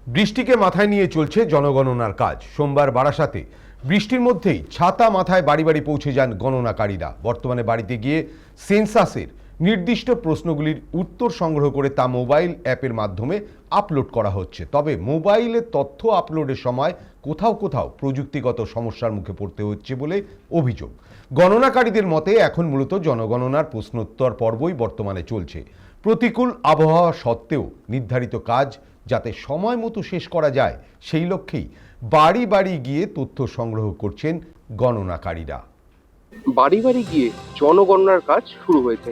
বৃষ্টিকে মাথায় নিয়ে চলছে জনগণনার কাজ। সোমবার বারাসাতে বৃষ্টির মধ্যেই ছাতা মাথায় বাড়ি বাড়ি পৌঁছে যান গণনাকারীরা। বর্তমানে বাড়িতে গিয়ে সেন্সাসের নির্দিষ্ট প্রশ্নগুলির উত্তর সংগ্রহ করে তা মোবাইল অ্যাপের মাধ্যমে আপলোড করা হচ্ছে। তবে মোবাইলে তথ্য আপলোডের সময় কোথাও কোথাও প্রযুক্তিগত সমস্যার মুখে পড়তে হচ্ছে বলে অভিযোগ। গণনাকারীদের মতে এখন মূলত জনগণনার প্রশ্নোত্তর পর্বই বর্তমানে চলছে। প্রতিকূল আবহাওয়া সত্ত্বেও নির্ধারিত কাজ যাতে সময় মতো শেষ করা যায় সেই লক্ষ্যেই বাড়ি বাড়ি গিয়ে তথ্য সংগ্রহ করছেন গণনাকারীরা। বাড়ি বাড়ি গিয়ে জনগণনার কাজ শুরু হয়েছে।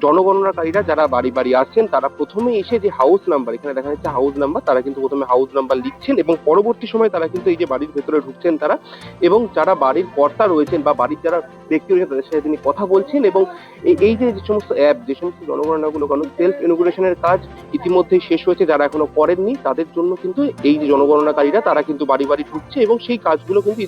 জনগণনাকারীরা যারা বাড়ি বাড়ি আসছেন তারা প্রথমে এসে যে হাউস নাম্বার, এখানে দেখা যাচ্ছে হাউস নাম্বার, তারা কিন্তু প্রথমে হাউস নাম্বার লিখছেন এবং পরবর্তী সময় তারা কিন্তু এই যে বাড়ির ভেতরে ঢুকছেন তারা, এবং যারা বাড়ির কর্তা রয়েছেন বা বাড়ির যারা ব্যক্তি রয়েছেন তাদের সাথে তিনি কথা বলছেন। এবং এই যে সমস্ত অ্যাপ, যে সমস্ত জনগণনাগুলো সেলফ ইনোগুরেশনের কাজ ইতিমধ্যেই শেষ হয়েছে, যারা এখনো করেননি তাদের জন্য কিন্তু এই যে জনগণনাকারীরা তারা কিন্তু বাড়ি বাড়ি ঢুকছে এবং সেই কাজগুলো কিন্তু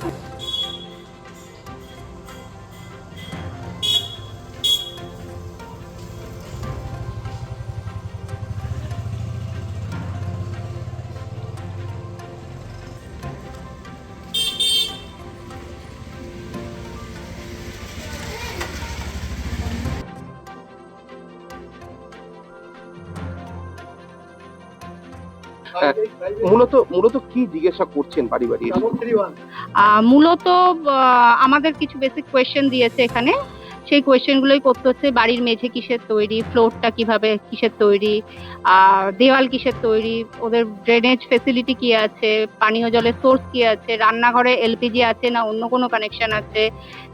মূলত কি জিজ্ঞাসা করছেন বাড়ি বাড়ি? মূলত আমাদের কিছু বেসিক কোয়েশ্চেন দিয়েছে এখানে, সেই কোয়েশ্চেনগুলোই করতে হচ্ছে। বাড়ির মেঝে কিসের তৈরি, ফ্লোরটা কিভাবে কিসের তৈরি, দেওয়াল কিসের তৈরি, ওদের ড্রেনেজ ফেসিলিটি কি আছে, পানীয় জলের সোর্স কি আছে, রান্নাঘরে এলপিজি আছে না অন্য কোনো কানেকশন আছে,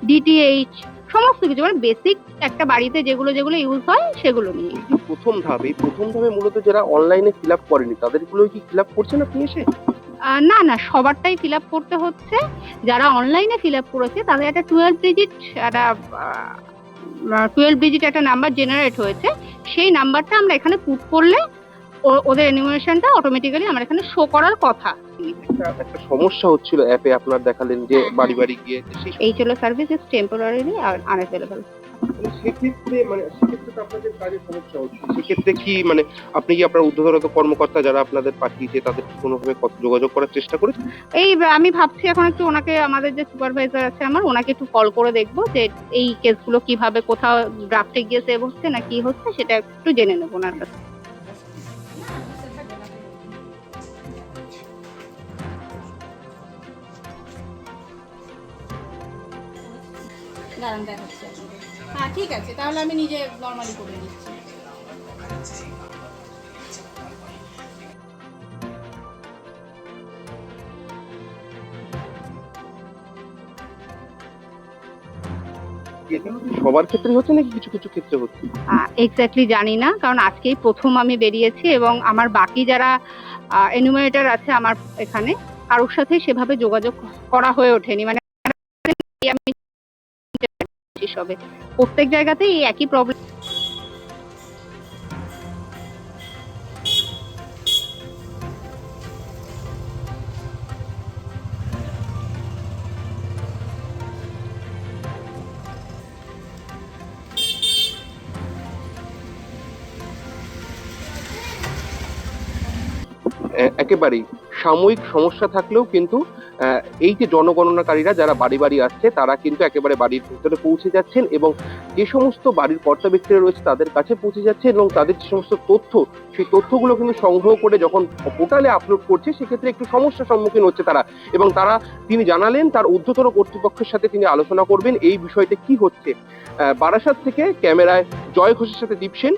ডিটিএইচ, সমস্ত কিছু, মানে বেসিক একটা বাড়িতে যেগুলো যেগুলো ইউজ হয় সেগুলো নিয়ে। প্রথম ধাপে মূলত যারা অনলাইনে ফিল আপ করেনি তাদেরগুলো কি ফিল আপ করছেন আপনি এসে? না না, সবারটাই ফিল আপ করতে হচ্ছে। যারা অনলাইনে ফিল আপ করেছে তাদের একটা 12 ডিজিট একটা নাম্বার জেনারেট হয়েছে। সেই নাম্বারটা আমরা এখানে পুট করলে ওদের এনিমেশনটা অটোমেটিক্যালি আমার এখানে শো করার কথা। একটা সমস্যা হচ্ছিল অ্যাপে, আপনার দেখালেন যে বাড়ি বাড়ি গিয়ে HLO service is temporarily unavailable. সেক্ষেত্রে তো আপনাদের কাজে সমস্যা হচ্ছে। সেক্ষেত্রে কি আপনি কি আপনার ঊর্ধ্বতন কর্মকর্তা যারা আপনাদের পাঠিয়েছে তাদের কোনোভাবে যোগাযোগ করার চেষ্টা করেছেন? আমি ভাবছি এখন একটু ওনাকে, আমাদের যে সুপারভাইজার আছে ওনাকে একটু কল করে দেখবো যে এই কেসগুলো কিভাবে কোথাও ড্রাফটে গিয়ে সেভ হচ্ছে না কি হচ্ছে সেটা একটু জেনে নেবো ওনার কাছে। হ্যাঁ ঠিক আছে, তাহলে আমি নিজে নর্মালি করে নিচ্ছি। সবার ক্ষেত্রে হচ্ছে নাকি কিছু কিছু ক্ষেত্রে হচ্ছে? এক্স্যাক্টলি জানি না, কারণ আজকেই প্রথম আমি বেরিয়েছি এবং আমার বাকি যারা এনুমারেটর আছে আমার এখানে কারোর সাথে সেভাবে যোগাযোগ করা হয়ে ওঠেনি। মানে আমি সবে প্রত্যেক জায়গাতেই এই একই প্রবলেম। একেবারেই সাময়িক সমস্যা থাকলেও কিন্তু এই যে জনগণনাকারীরা যারা বাড়ি বাড়ি আসছে তারা কিন্তু একেবারে বাড়ির ভিতরে পৌঁছে যাচ্ছেন এবং যে সমস্ত বাড়ির কর্তা ব্যক্তিরা রয়েছে তাদের কাছে পৌঁছে যাচ্ছে এবং তাদের যে সমস্ত তথ্য, সেই তথ্যগুলো কিন্তু সংগ্রহ করে যখন পোর্টালে আপলোড করছে সেক্ষেত্রে একটু সমস্যার সম্মুখীন হচ্ছে তারা। এবং তিনি জানালেন তার ঊর্ধ্বতন কর্তৃপক্ষের সাথে তিনি আলোচনা করবেন এই বিষয়টা কি হচ্ছে। বারাসাত থেকে ক্যামেরায় জয় ঘোষের সাথে দীপ সেন।